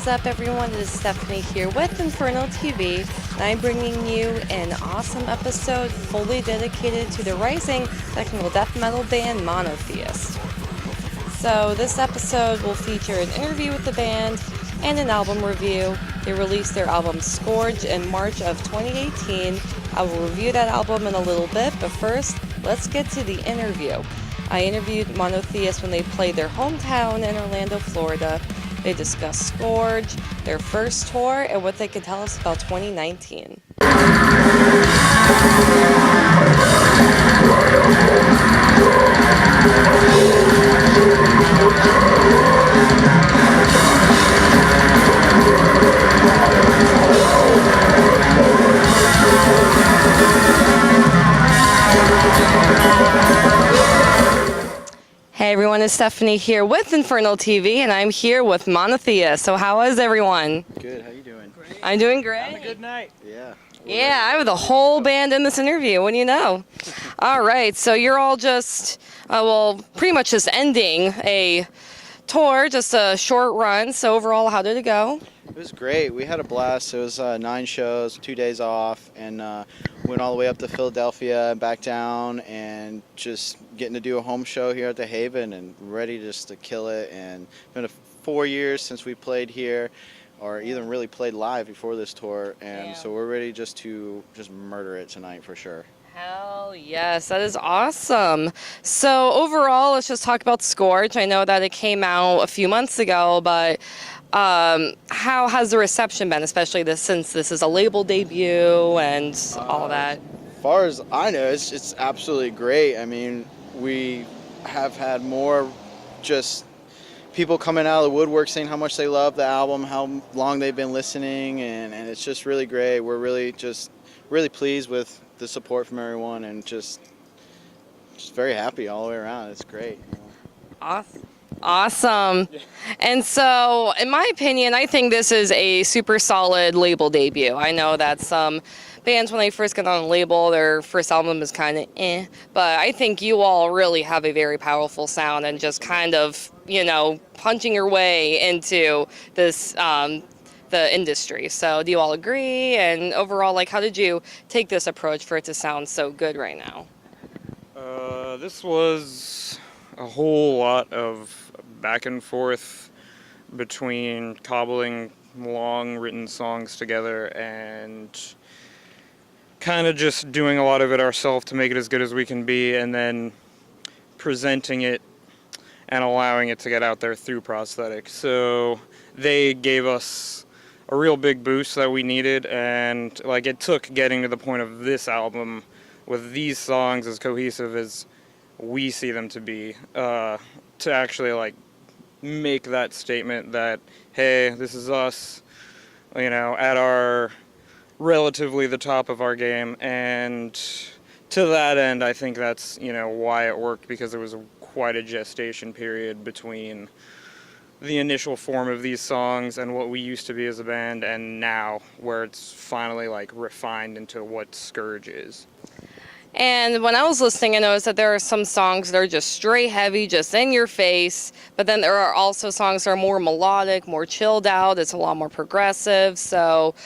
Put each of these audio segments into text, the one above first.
is up, everyone? This is Stephanie here with Infernal TV, and I'm bringing you an awesome episode fully dedicated to the rising technical death metal band Monotheist. So this episode will feature an interview with the band and an album review. They released their album Scourge in March of 2018. I will review that album in a little bit, but first, let's get to the interview. I interviewed Monotheist when they played their hometown in Orlando, Florida. They discussed Scourge, their first tour, and what they could tell us about 2019. Hey everyone, it's Stephanie here with Infernal TV, and I'm here with Monotheist. So how is everyone? Good, how you doing? Great. I'm doing great. Having a good night. Yeah. Yeah, I have the whole band in this interview. What do you know? All right, so you're all just, pretty much just ending a tour, just a short run. So overall, how did it go? It was great. We had a blast. It was 9 shows, 2 days off, and went all the way up to Philadelphia and back down, and just getting to do a home show here at the Haven and ready just to kill it. And it's been 4 years since we played here, or even really played live before this tour, and so we're ready to murder it tonight for sure. Hell yes, that is awesome. So overall, let's just talk about Scourge. I know that it came out a few months ago, but how has the reception been, especially since this is a label debut and all that? As far as I know, it's absolutely great. I mean, we have had more just people coming out of the woodwork saying how much they love the album, how long they've been listening, and it's just really great. We're really pleased with the support from everyone, and just very happy all the way around. It's great. Awesome. And so, in my opinion, I think this is a super solid label debut. I know that some bands, when they first get on a label, their first album is kind of but I think you all really have a very powerful sound and just kind of, punching your way into this, the industry. So do you all agree? And overall, how did you take this approach for it to sound so good right now? This was a whole lot of back and forth between cobbling long written songs together and kind of just doing a lot of it ourselves to make it as good as we can be, and then presenting it and allowing it to get out there through Prosthetic. So they gave us a real big boost that we needed, and it took getting to the point of this album with these songs as cohesive as we see them to be, to actually make that statement that, hey, this is us, at our relatively the top of our game. And to that end, I think that's why it worked, because there was quite a gestation period between the initial form of these songs and what we used to be as a band, and now where it's finally refined into what Scourge is. And when I was listening, I noticed that there are some songs that are just straight heavy, just in your face, but then there are also songs that are more melodic, more chilled out. It's a lot more progressive. So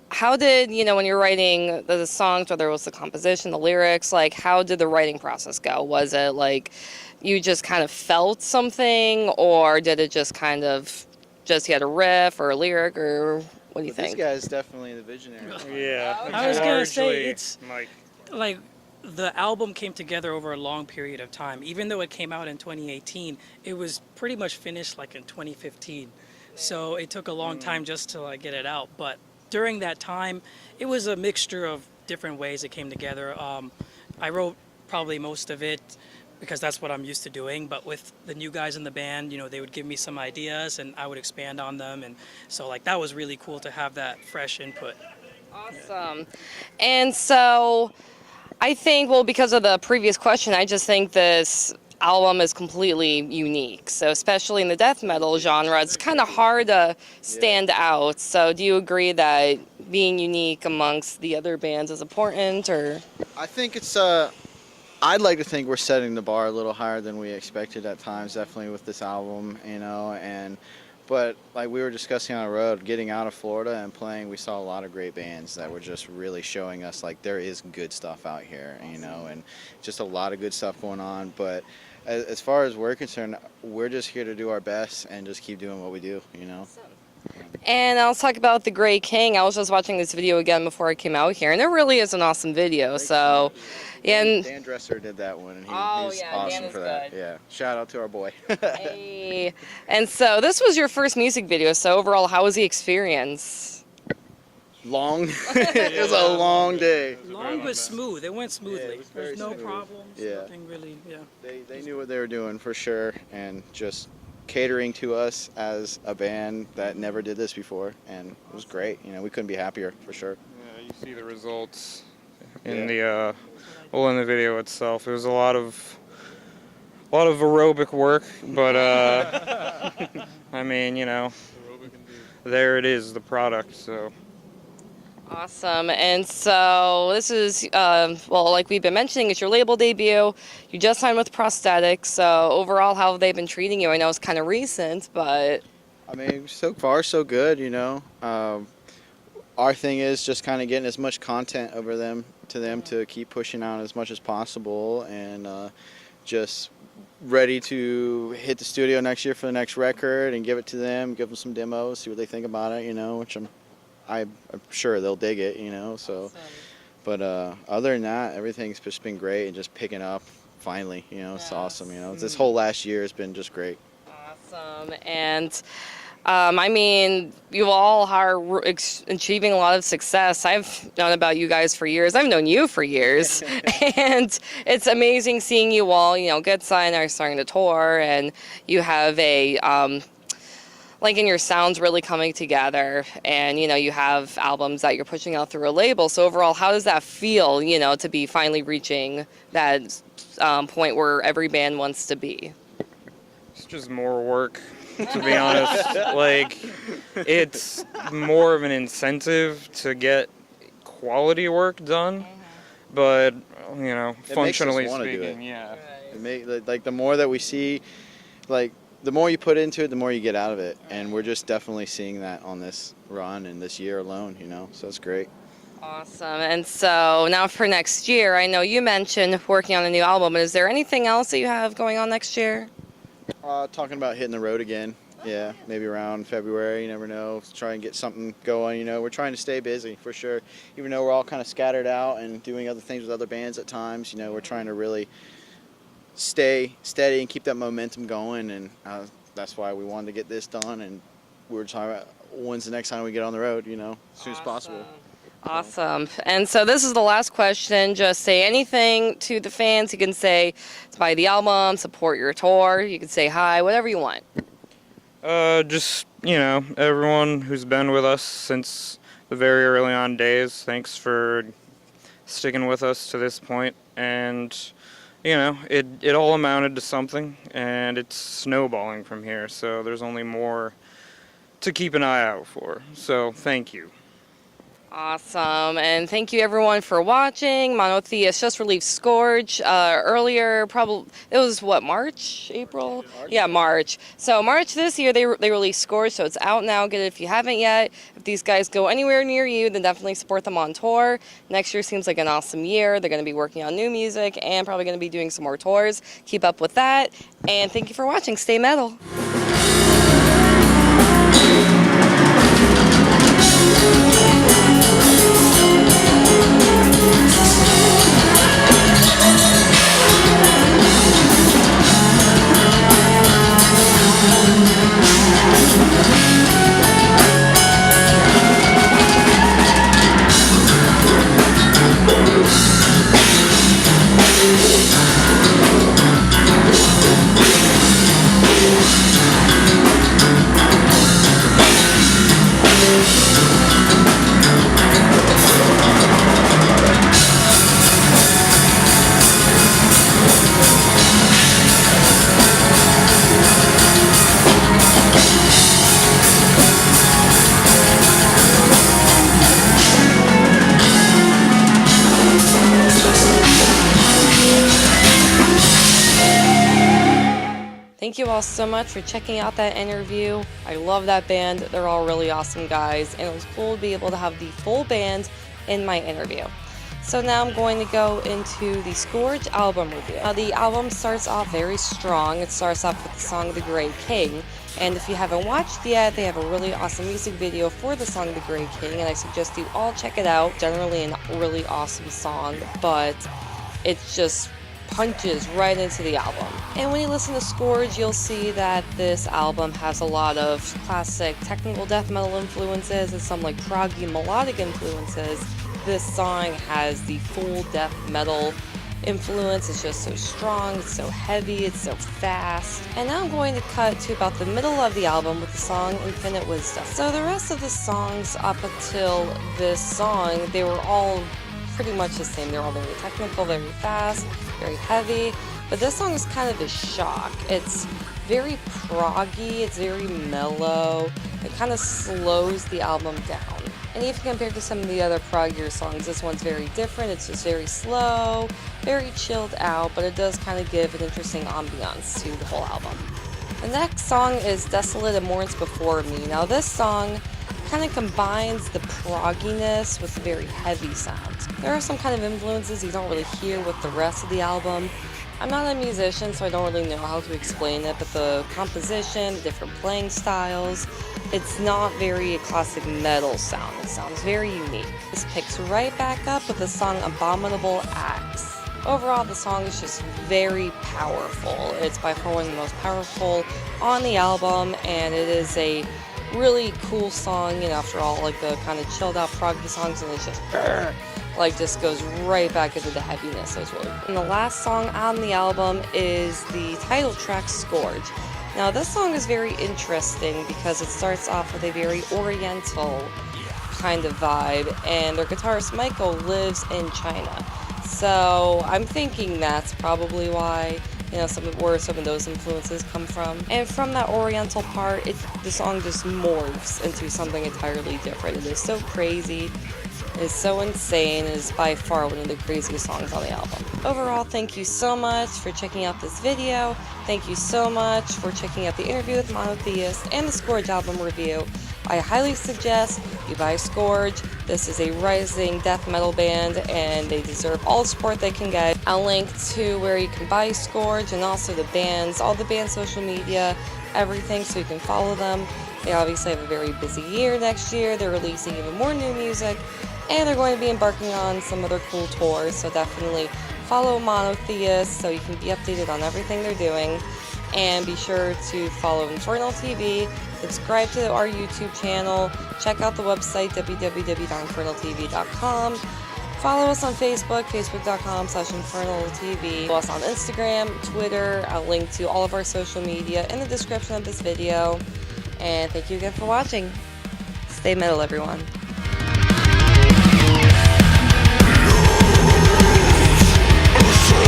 how did, when you're writing the songs, whether it was the composition, the lyrics, how did the writing process go? Was it you just kind of felt something, or did it just kind of you had a riff or a lyric, or what do you think? This guy is definitely the visionary. Yeah. I was going to say, it's the album came together over a long period of time. Even though it came out in 2018, it was pretty much finished in 2015. So it took a long time just to get it out. But during that time, it was a mixture of different ways it came together. I wrote probably most of it because that's what I'm used to doing. But with the new guys in the band, they would give me some ideas and I would expand on them. And so that was really cool to have that fresh input. Awesome. Yeah. And so I think, because of the previous question, I just think this album is completely unique. So especially in the death metal genre, it's kind of hard to stand out. So do you agree that being unique amongst the other bands is important, or? I think it's I'd like to think we're setting the bar a little higher than we expected at times, definitely with this album, and But like we were discussing on the road, getting out of Florida and playing, we saw a lot of great bands that were just really showing us like there is good stuff out here, you know, and just a lot of good stuff going on. But as far as we're concerned, we're just here to do our best and just keep doing what we do, you know. And I'll talk about The Grey King. I was just watching this video again before I came out here, and it really is an awesome video. So, yeah. And Dan Dresser did that one, and he's yeah, awesome Dan for is that. good. Yeah, shout out to our boy. Hey. And so this was your first music video. So overall, how was the experience? Long. It was a long day. Long but smooth. It went smoothly. Yeah, it was very There's no smooth. problems. Yeah. Nothing really. Yeah. They knew what they were doing for sure, and just catering to us as a band that never did this before, and it was great. You know, we couldn't be happier for sure. Yeah, you see the results in the in the video itself. It was a lot of aerobic work, but I mean, you know, there it is, the product. So. Awesome. And so this is, well, like we've been mentioning, it's your label debut. You just signed with Prosthetic. So overall, how have they been treating you? I know it's kind of recent, but... I mean, so far so good, you know. Our thing is just kind of getting as much content over to them to keep pushing out as much as possible, and just ready to hit the studio next year for the next record and give it to them, give them some demos, see what they think about it, you know, which I'm sure they'll dig it, you know. So, Awesome. But other than that, everything's just been great and just picking up finally, you know. It's Yes. awesome, you know. This whole last year has been just great. Awesome. And I mean, you all are achieving a lot of success. I've known about you guys for years. I've known you for years. And it's amazing seeing you all, you know, get signed, are starting to tour, and you have a, like, in your sounds really coming together, and, you know, you have albums that you're pushing out through a label. So overall, how does that feel, you know, to be finally reaching that point where every band wants to be? It's just more work, to be honest. Like, it's more of an incentive to get quality work done, but, you know, functionally wanna do speaking, it. yeah. Like the more that we see, like the more you put into it, the more you get out of it, and we're just definitely seeing that on this run and this year alone, you know. So it's great. Awesome. And so now for next year, I know you mentioned working on a new album, but is there anything else that you have going on next year? Talking about hitting the road again. Yeah, maybe around February, you never know. Try and get something going, you know. We're trying to stay busy, for sure. Even though we're all kind of scattered out and doing other things with other bands at times, you know, we're trying to really stay steady and keep that momentum going, and that's why we wanted to get this done, and we were talking about when's the next time we get on the road, you know, as soon as possible. Awesome. And so this is the last question. Just say anything to the fans. You can say to buy the album, support your tour. You can say hi, whatever you want. Just, you know, everyone who's been with us since the very early on days, thanks for sticking with us to this point. And, you know, it all amounted to something, and it's snowballing from here, so there's only more to keep an eye out for. So thank you. Awesome. And thank you everyone for watching. Monotheist just released Scourge earlier, probably, it was what, March? April? Yeah, March. So March this year they released Scourge, so it's out now. Get it if you haven't yet. If these guys go anywhere near you, then definitely support them on tour. Next year seems like an awesome year. They're going to be working on new music and probably going to be doing some more tours. Keep up with that. And thank you for watching. Stay metal. Thank you all so much for checking out that interview. I love that band. They're all really awesome guys, and it was cool to be able to have the full band in my interview. So now I'm going to go into the Scourge album review. Now the album starts off very strong. It starts off with the song The Grey King, and if you haven't watched yet, they have a really awesome music video for the song The Grey King, and I suggest you all check it out. Generally a really awesome song, but it's just punches right into the album. And when you listen to Scourge, you'll see that this album has a lot of classic technical death metal influences and some like proggy melodic influences. This song has the full death metal influence. It's just so strong, it's so heavy, it's so fast. And now I'm going to cut to about the middle of the album with the song Infinite Wisdom. So the rest of the songs up until this song, they were all pretty much the same. They're all very technical, very fast, very heavy, but this song is kind of a shock. It's very proggy, it's very mellow, it kind of slows the album down. And even compared to some of the other proggier songs, this one's very different. It's just very slow, very chilled out, but it does kind of give an interesting ambiance to the whole album. The next song is Desolate and Mourns Before Me. Now this song kind of combines the progginess with a very heavy sound. There are some kind of influences you don't really hear with the rest of the album. I'm not a musician, so I don't really know how to explain it, but the composition, the different playing styles, it's not very classic metal sound. It sounds very unique. This picks right back up with the song Abominable Acts. Overall, the song is just very powerful. It's by far one of the most powerful on the album, and it is a really cool song, after all, like the kind of chilled out proggy songs, and it's just goes right back into the heaviness. So it's really cool. And the last song on the album is the title track, Scourge. Now this song is very interesting because it starts off with a very oriental kind of vibe, and their guitarist Michael lives in China. So I'm thinking that's probably why, where some of those influences come from. And from that oriental part, the song just morphs into something entirely different. It is so crazy, it is so insane, it is by far one of the craziest songs on the album. Overall, thank you so much for checking out this video. Thank you so much for checking out the interview with Monotheist and the Scourge album review. I highly suggest you buy Scourge. This is a rising death metal band, and they deserve all the support they can get. I'll link to where you can buy Scourge and also the bands, all the band's social media, everything, so you can follow them. They obviously have a very busy year next year. They're releasing even more new music, and they're going to be embarking on some other cool tours, so definitely follow Monotheist so you can be updated on everything they're doing. And be sure to follow Infernal TV, subscribe to our YouTube channel, check out the website www.infernaltv.com, follow us on Facebook, facebook.com/infernaltv, follow us on Instagram, Twitter. I'll link to all of our social media in the description of this video. And thank you again for watching. Stay metal, everyone.